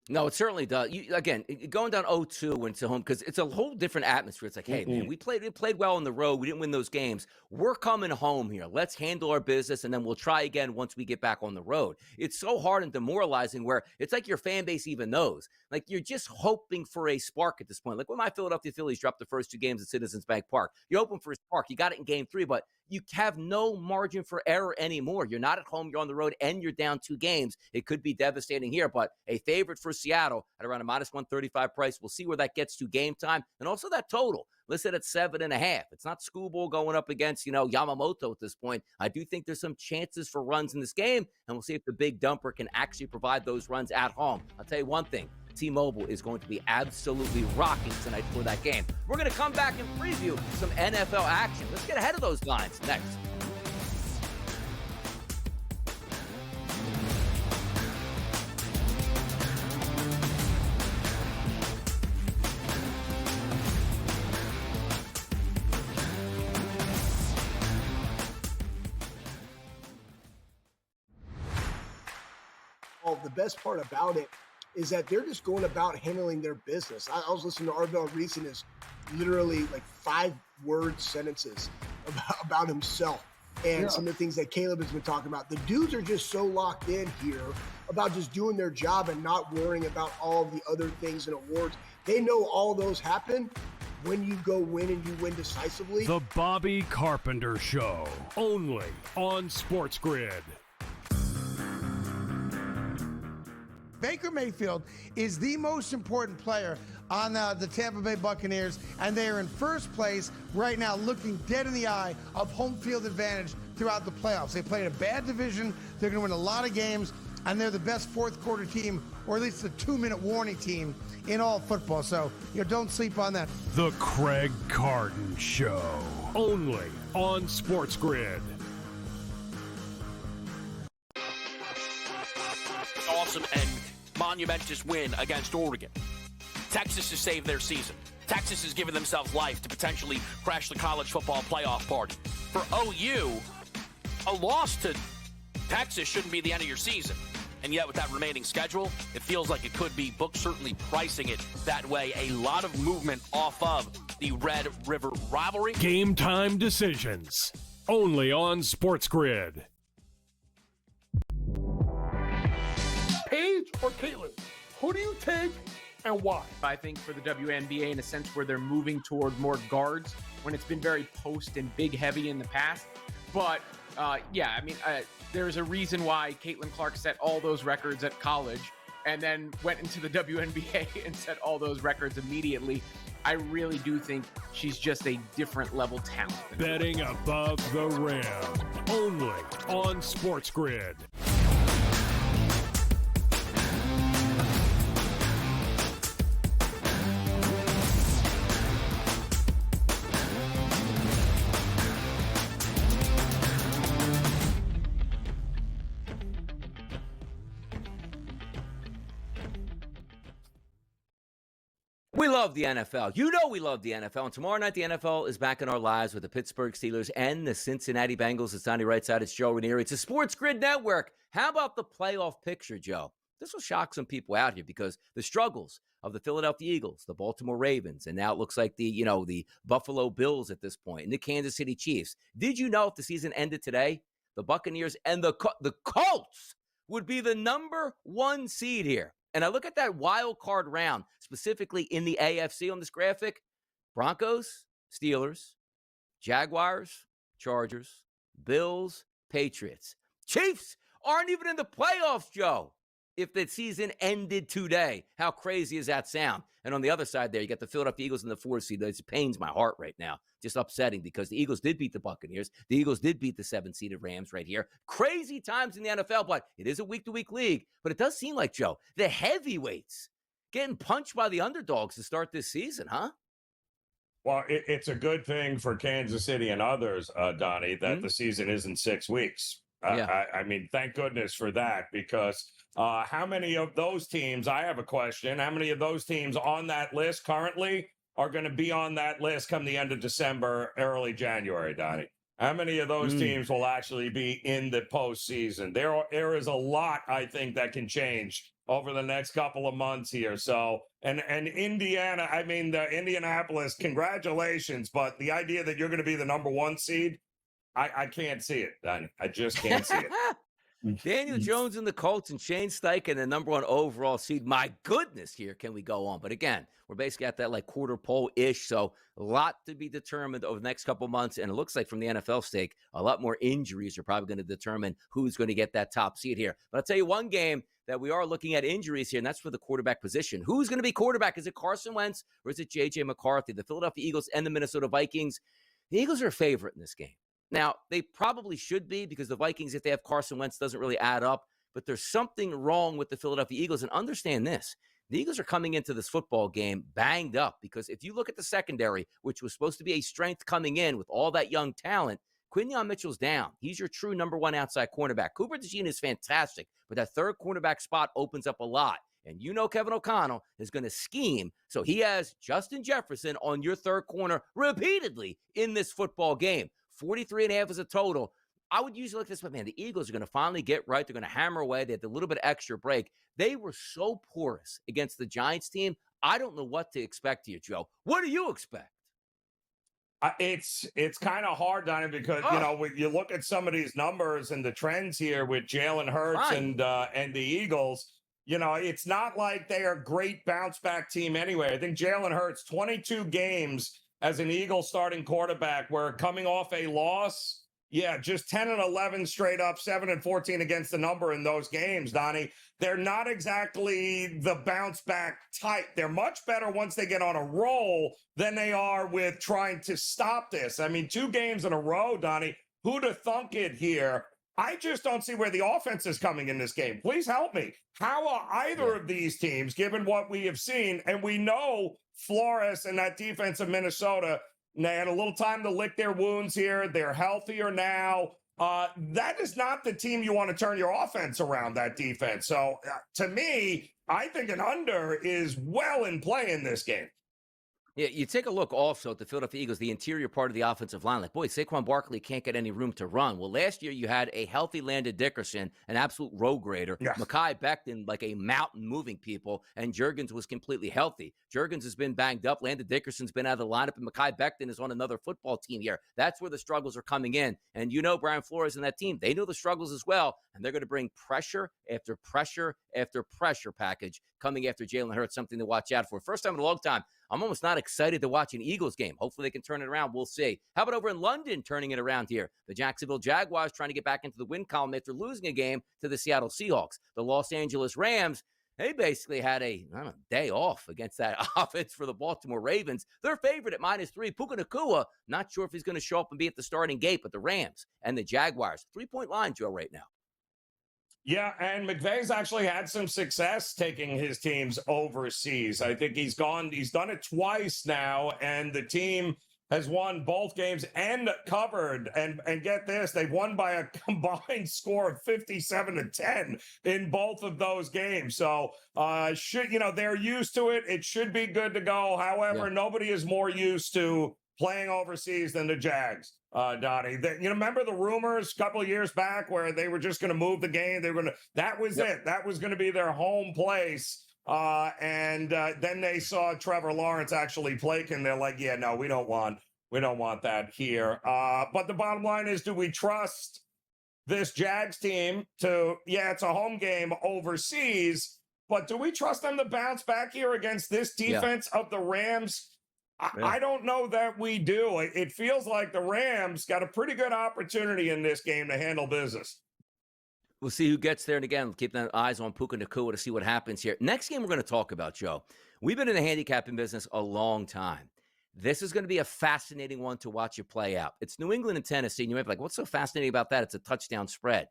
No, it certainly does. Again, going down 0-2 into home, because it's a whole different atmosphere. It's like, hey, man, we played well on the road. We didn't win those games. We're coming home here. Let's handle our business, and then we'll try again once we get back on the road. It's so hard and demoralizing where it's like your fan base even knows. Like, you're just hoping for a spark at this point. Like when my Philadelphia Phillies dropped the first 2 games at Citizens Bank Park. You're hoping for a spark. You got it in game 3, but you have no margin for error anymore. You're not at home, you're on the road, and you're down 2 games. It could be devastating here, but a favorite for Seattle at around a -135 price. We'll see where that gets to game time. And also that total, listed at 7.5. It's not schoolball going up against, Yamamoto at this point. I do think there's some chances for runs in this game, and we'll see if the big dumper can actually provide those runs at home. I'll tell you one thing. T-Mobile is going to be absolutely rocking tonight for that game. We're going to come back and preview some NFL action. Let's get ahead of those lines next. The best part about it is that they're just going about handling their business. I was listening to Arvell Reese and his literally like 5-word sentences about himself and some of the things that Caleb has been talking about. The dudes are just so locked in here about just doing their job and not worrying about all the other things and awards. They know all those happen when you go win and you win decisively. The Bobby Carpenter Show, only on SportsGrid. Baker Mayfield is the most important player on the Tampa Bay Buccaneers, and they are in first place right now, looking dead in the eye of home field advantage throughout the playoffs. They played a bad division. They're going to win a lot of games, and they're the best fourth-quarter team, or at least the 2-minute warning team in all football. So, don't sleep on that. The Craig Carton Show, only on SportsGrid. Awesome and monumentous win against Oregon. Texas has saved their season. Texas has given themselves life to potentially crash the college football playoff party. For OU, a loss to Texas shouldn't be the end of your season. And yet with that remaining schedule, it feels like it could be. Books certainly pricing it that way. A lot of movement off of the Red River rivalry. Game time decisions, only on SportsGrid. Paige or Caitlin? Who do you take and why? I think for the WNBA, in a sense where they're moving toward more guards when it's been very post and big heavy in the past. But there's a reason why Caitlin Clark set all those records at college and then went into the WNBA and set all those records immediately. I really do think she's just a different level talent. Betting above the rim, only on SportsGrid. We love the NFL. We love the NFL. And tomorrow night, the NFL is back in our lives with the Pittsburgh Steelers and the Cincinnati Bengals. It's Donnie right side. It's Joe Ranieri. It's a SportsGrid network. How about the playoff picture, Joe? This will shock some people out here because the struggles of the Philadelphia Eagles, the Baltimore Ravens, and now it looks like the Buffalo Bills at this point, and the Kansas City Chiefs. Did you know if the season ended today, the Buccaneers and the Colts would be the number 1 seed here? And I look at that wild card round, specifically in the AFC on this graphic. Broncos, Steelers, Jaguars, Chargers, Bills, Patriots. Chiefs aren't even in the playoffs, Joe, if the season ended today. How crazy does that sound? And on the other side there, you got the Philadelphia Eagles in the 4th seed. It pains my heart right now. Just upsetting because the Eagles did beat the Buccaneers. The Eagles did beat the 7-seeded Rams right here. Crazy times in the NFL, but it is a week-to-week league. But it does seem like, Joe, the heavyweights getting punched by the underdogs to start this season, huh? Well, it's a good thing for Kansas City and others, Donnie, that the season isn't 6 weeks. I mean, thank goodness for that, because how many of those teams, I have a question, how many of those teams on that list currently are going to be on that list come the end of December, early January, Donnie? How many of those teams will actually be in the postseason? There is a lot, I think, that can change over the next couple of months here. So, and Indiana, I mean, the Indianapolis, congratulations, but the idea that you're going to be the number 1 seed, I can't see it, Donnie. I just can't see it. Daniel Jones and the Colts and Shane Steichen, the number 1 overall seed. My goodness, here can we go on? But again, we're basically at that like quarter pole-ish, so a lot to be determined over the next couple months. And it looks like from the NFL stake, a lot more injuries are probably going to determine who's going to get that top seed here. But I'll tell you one game that we are looking at injuries here, and that's for the quarterback position. Who's going to be quarterback? Is it Carson Wentz or is it J.J. McCarthy? The Philadelphia Eagles and the Minnesota Vikings. The Eagles are a favorite in this game. Now, they probably should be, because the Vikings, if they have Carson Wentz, doesn't really add up. But there's something wrong with the Philadelphia Eagles. And understand this. The Eagles are coming into this football game banged up, because if you look at the secondary, which was supposed to be a strength coming in with all that young talent, Quinyon Mitchell's down. He's your true number 1 outside cornerback. Cooper DeJean is fantastic, but that third cornerback spot opens up a lot. And you know Kevin O'Connell is going to scheme. So he has Justin Jefferson on your third corner repeatedly in this football game. 43.5 is a total. I would usually look at this, but man, the Eagles are going to finally get right. They're going to hammer away. They had a little bit of extra break. They were so porous against the Giants team. I don't know what to expect here, Joe. What do you expect? It's kind of hard, Donnie, because you know, when you look at some of these numbers and the trends here with Jalen Hurts and the Eagles. You know, it's not like they are a great bounce back team anyway. I think Jalen Hurts, 22 games as an Eagle starting quarterback, where coming off a loss, just 10-11 straight up, 7-14 against the number in those games, Donnie. They're not exactly the bounce back type. They're much better once they get on a roll than they are with trying to stop this. I mean, 2 games in a row, Donnie. Who'd have thunk it here? I just don't see where the offense is coming in this game. Please help me. How are either of these teams, given what we have seen, and we know Flores and that defense of Minnesota, they had a little time to lick their wounds here. They're healthier now. That is not the team you want to turn your offense around, that defense. So to me, I think an under is well in play in this game. Yeah, you take a look also at the Philadelphia Eagles, the interior part of the offensive line. Like, boy, Saquon Barkley can't get any room to run. Well, last year you had a healthy Landon Dickerson, an absolute road grader. Yeah. Mekhi Becton, like a mountain moving people, and Juergens was completely healthy. Juergens has been banged up. Landon Dickerson's been out of the lineup, and Mekhi Becton is on another football team here. That's where the struggles are coming in. And you know Brian Flores and that team, they know the struggles as well, and they're going to bring pressure after pressure after pressure package coming after Jalen Hurts, something to watch out for. First time in a long time, I'm almost not excited to watch an Eagles game. Hopefully they can turn it around. We'll see. How about over in London turning it around here? The Jacksonville Jaguars trying to get back into the win column after losing a game to the Seattle Seahawks. The Los Angeles Rams, they basically had a day off against that offense for the Baltimore Ravens. They're favored at -3. Puka Nacua, not sure if he's going to show up and be at the starting gate, but the Rams and the Jaguars, 3-point line, Joe, right now. Yeah, and McVay's actually had some success taking his teams overseas. I think he's done it twice now, and the team has won both games and covered. And get this, they've won by a combined score of 57-10 in both of those games. So they're used to it. It should be good to go. However, nobody is more used to playing overseas than the Jags. Donnie, remember the rumors a couple of years back where they were just going to move the game? That was it. That was going to be their home place. And then they saw Trevor Lawrence actually play, and they're like, yeah, no, we don't want that here. But the bottom line is, do we trust this Jags team to, it's a home game overseas, but do we trust them to bounce back here against this defense of the Rams? I don't know that we do. It feels like the Rams got a pretty good opportunity in this game to handle business. We'll see who gets there. And again, keep our eyes on Puka Nacua to see what happens here. Next game we're going to talk about, Joe. We've been in the handicapping business a long time. This is going to be a fascinating one to watch it play out. It's New England and Tennessee. And you might be like, what's so fascinating about that? It's a touchdown spread.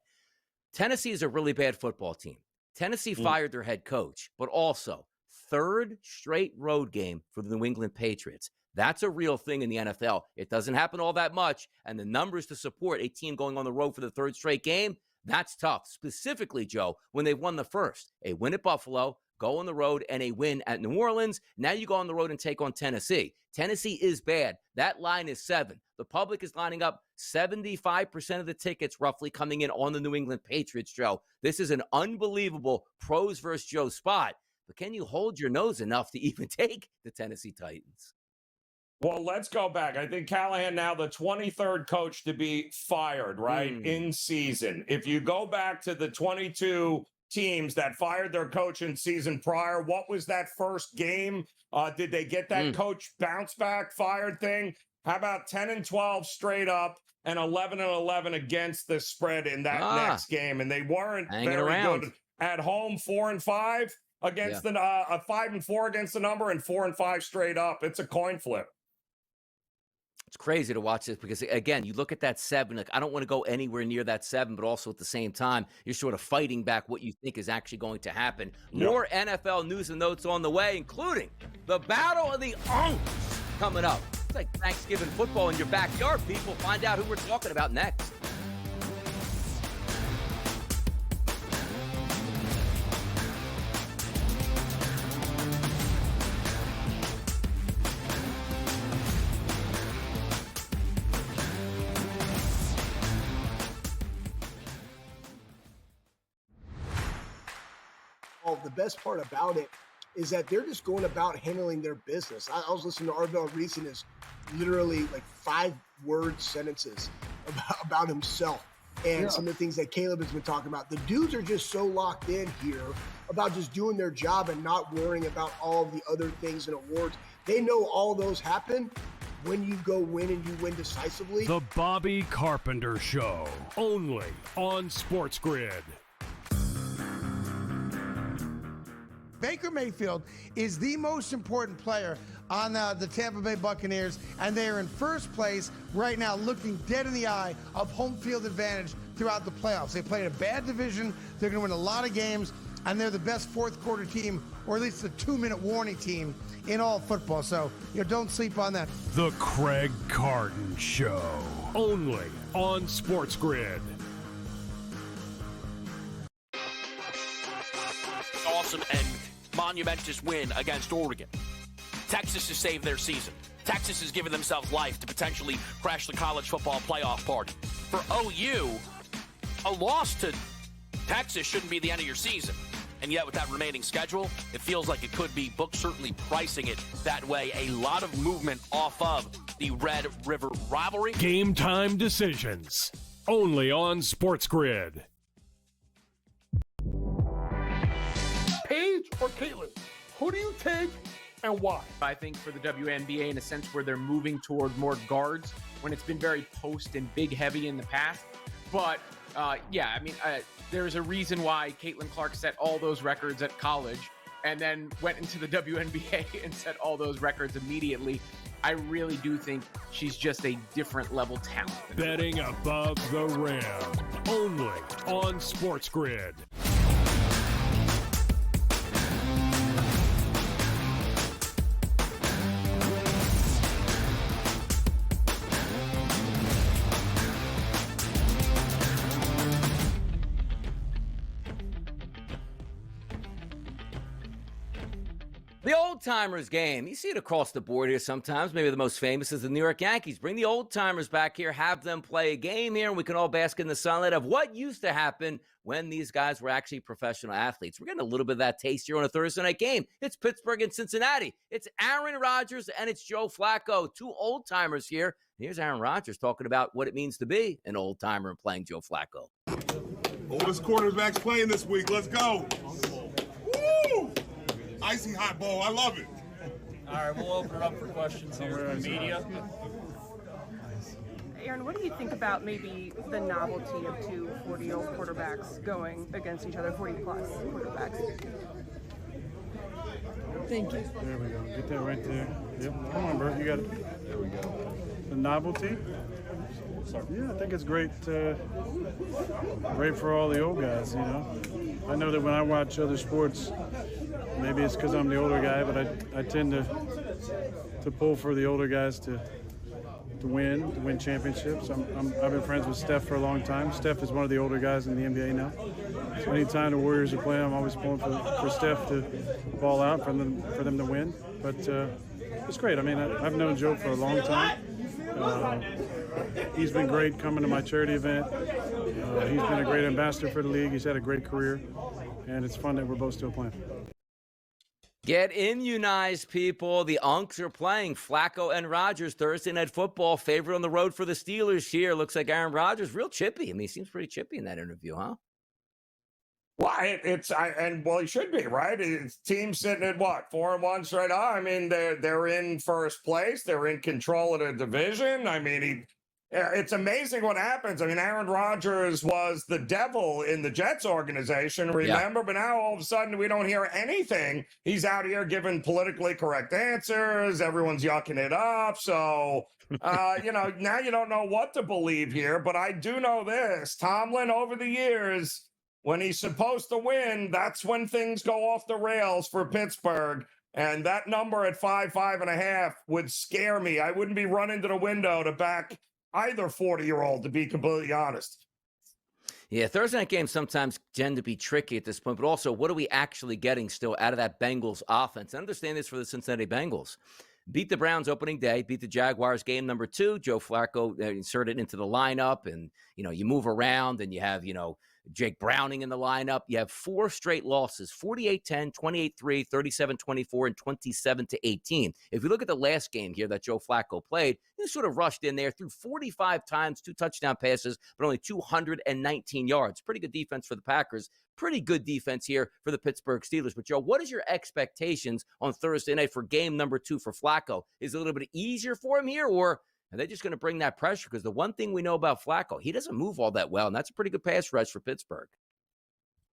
Tennessee is a really bad football team. Tennessee fired their head coach, but also third straight road game for the New England Patriots. That's a real thing in the NFL. It doesn't happen all that much. And the numbers to support a team going on the road for the third straight game, that's tough. Specifically, Joe, when they won the first, a win at Buffalo, go on the road, and a win at New Orleans. Now you go on the road and take on Tennessee. Tennessee is bad. That line is 7. The public is lining up 75% of the tickets roughly coming in on the New England Patriots, Joe. This is an unbelievable pros versus Joe spot. But can you hold your nose enough to even take the Tennessee Titans? Well, let's go back. I think Callahan now the 23rd coach to be fired, right, in season. If you go back to the 22 teams that fired their coach in season prior, what was that first game? Did they get that coach bounce back fired thing? How about 10-12 straight up and 11-11 against the spread in that next game? And they weren't very good at home. 4-5 against the 5-4 against the number, and 4-5 straight up. It's a coin flip. It's crazy to watch this because, again, you look at that 7, like, I don't want to go anywhere near that 7, but also at the same time, you're sort of fighting back what you think is actually going to happen. More NFL news and notes on the way, including the Battle of the Unks coming up. It's like Thanksgiving football in your backyard, people. Find out who we're talking about next. The best part about it is that they're just going about handling their business. I was listening to Arvell Reese and his literally like 5-word sentences about himself and some of the things that Caleb has been talking about. The dudes are just so locked in here about just doing their job and not worrying about all of the other things and awards. They know all those happen when you go win and you win decisively. The Bobby Carpenter Show, only on SportsGrid. Baker Mayfield is the most important player on the Tampa Bay Buccaneers, and they are in first place right now, looking dead in the eye of home field advantage throughout the playoffs. They played a bad division. They're going to win a lot of games, and they're the best fourth quarter team, or at least the 2-minute warning team in all football. So, don't sleep on that. The Craig Carton Show, only on SportsGrid. Awesome and monumentous win against Oregon. Texas has saved their season. Texas has given themselves life to potentially crash the college football playoff party. For OU, a loss to Texas shouldn't be the end of your season. And yet with that remaining schedule, it feels like it could be. Books certainly pricing it that way. A lot of movement off of the Red River rivalry. Game time decisions, only on SportsGrid. Paige or Caitlin? Who do you take and why? I think for the WNBA, in a sense where they're moving toward more guards when it's been very post and big heavy in the past. But there's a reason why Caitlin Clark set all those records at college and then went into the WNBA and set all those records immediately. I really do think she's just a different level talent. Betting above the rim, only on SportsGrid. The old-timers game. You see it across the board here sometimes. Maybe the most famous is the New York Yankees. Bring the old-timers back here, have them play a game here, and we can all bask in the sunlight of what used to happen when these guys were actually professional athletes. We're getting a little bit of that taste here on a Thursday night game. It's Pittsburgh and Cincinnati. It's Aaron Rodgers and it's Joe Flacco, two old-timers here. Here's Aaron Rodgers talking about what it means to be an old-timer and playing Joe Flacco. Oldest quarterbacks playing this week. Let's go. Woo! Icy hot ball. I love it. All right, we'll open it up for questions here from media. Aaron, what do you think about maybe the novelty of two 40-year-old quarterbacks going against each other, 40-plus quarterbacks? Thank you. There we go. Get that right there. Yep. Come on, Bert. You got it. There we go. The novelty. Yeah, I think it's great. Great for all the old guys. You know, I know that when I watch other sports, maybe it's because I'm the older guy, but I tend to pull for the older guys to win championships. I've been friends with Steph for a long time. Steph is one of the older guys in the NBA now. So anytime the Warriors are playing, I'm always pulling for Steph to ball out for them to win. But it's great. I mean, I've known Joe for a long time. He's been great coming to my charity event. He's been a great ambassador for the league. He's had a great career, and it's fun that we're both still playing. Get immunized, people. The Unks are playing Flacco and Rodgers Thursday Night Football. Favorite on the road for the Steelers here. Looks like Aaron Rodgers, real chippy. I mean, he seems pretty chippy in that interview, huh? Well, he should be, right? His team's sitting at what, 4-1 straight on? I mean, they're in first place. They're in control of the division. I mean, it's amazing what happens. I mean, Aaron Rodgers was the devil in the Jets organization, remember? Yeah. But now all of a sudden we don't hear anything. He's out here giving politically correct answers. Everyone's yucking it up. So, now you don't know what to believe here. But I do know this. Tomlin, over the years, when he's supposed to win, that's when things go off the rails for Pittsburgh. And that number at 5.5 would scare me. I wouldn't be running to the window to back either 40-year-old, to be completely honest. Yeah, Thursday night games sometimes tend to be tricky at this point, but also what are we actually getting still out of that Bengals offense? I understand this for the Cincinnati Bengals. Beat the Browns opening day, beat the Jaguars game number 2. Joe Flacco inserted into the lineup, and, you move around and you have, Jake Browning in the lineup. You have 4 straight losses, 48-10, 28-3, 37-24, and 27-18. If you look at the last game here that Joe Flacco played, he sort of rushed in there, threw 45 times, 2 touchdown passes, but only 219 yards. Pretty good defense for the Packers. Pretty good defense here for the Pittsburgh Steelers. But, Joe, what is your expectations on Thursday night for game number 2 for Flacco? Is it a little bit easier for him here, or are they just going to bring that pressure? Because the one thing we know about Flacco, he doesn't move all that well, and that's a pretty good pass rush for Pittsburgh.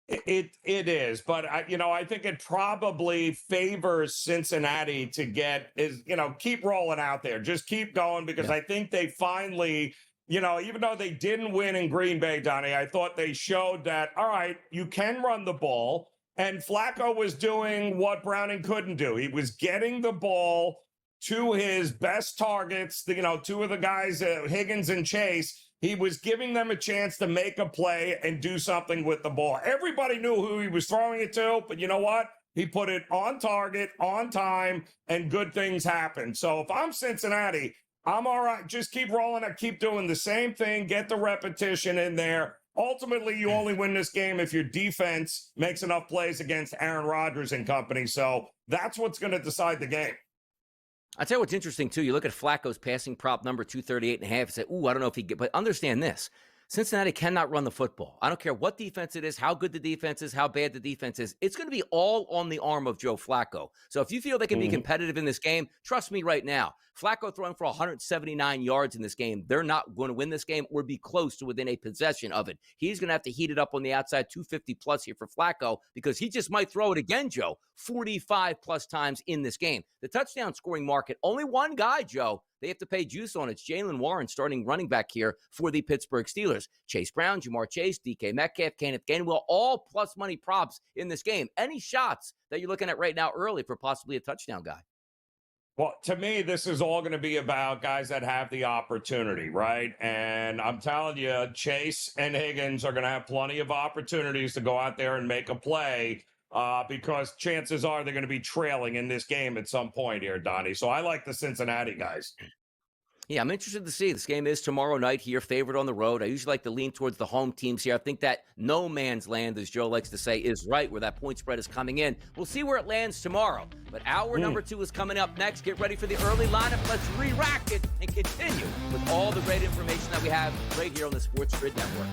It is, but I think it probably favors Cincinnati to keep rolling out there. Just keep going, because I think they finally, even though they didn't win in Green Bay, Donnie, I thought they showed that, all right, you can run the ball. And Flacco was doing what Browning couldn't do. He was getting the ball to his best targets, 2 of the guys, Higgins and Chase. He was giving them a chance to make a play and do something with the ball. Everybody knew who he was throwing it to, but you know what? He put it on target, on time, and good things happened. So if I'm Cincinnati, I'm all right. Just keep rolling it, keep doing the same thing, get the repetition in there. Ultimately, you only win this game if your defense makes enough plays against Aaron Rodgers and company. So that's what's going to decide the game. I'll tell you what's interesting, too. You look at Flacco's passing prop number 238.5 and say, I don't know if he get, but understand this. Cincinnati cannot run the football. I don't care what defense it is, how good the defense is, how bad the defense is. It's going to be all on the arm of Joe Flacco. So if you feel they can be competitive in this game, trust me right now. Flacco throwing for 179 yards in this game. They're not going to win this game or be close to within a possession of it. He's going to have to heat it up on the outside, 250-plus here for Flacco, because he just might throw it again, Joe, 45-plus times in this game. The touchdown scoring market, only one guy, Joe, they have to pay juice on. It's Jalen Warren, starting running back here for the Pittsburgh Steelers. Chase Brown, Jamar Chase, DK Metcalf, Kenneth Gainwell, all plus money props in this game. Any shots that you're looking at right now early for possibly a touchdown guy? Well, to me, this is all going to be about guys that have the opportunity, right? And I'm telling you, Chase and Higgins are going to have plenty of opportunities to go out there and make a play because chances are they're going to be trailing in this game at some point here, Donnie. So I like the Cincinnati guys. Yeah, I'm interested to see. This game is tomorrow night here, favored on the road. I usually like to lean towards the home teams here. I think that no man's land, as Joe likes to say, is right where that point spread is coming in. We'll see where it lands tomorrow. But hour number 2 is coming up next. Get ready for the early lineup. Let's re-rack it and continue with all the great information that we have right here on the SportsGrid Network.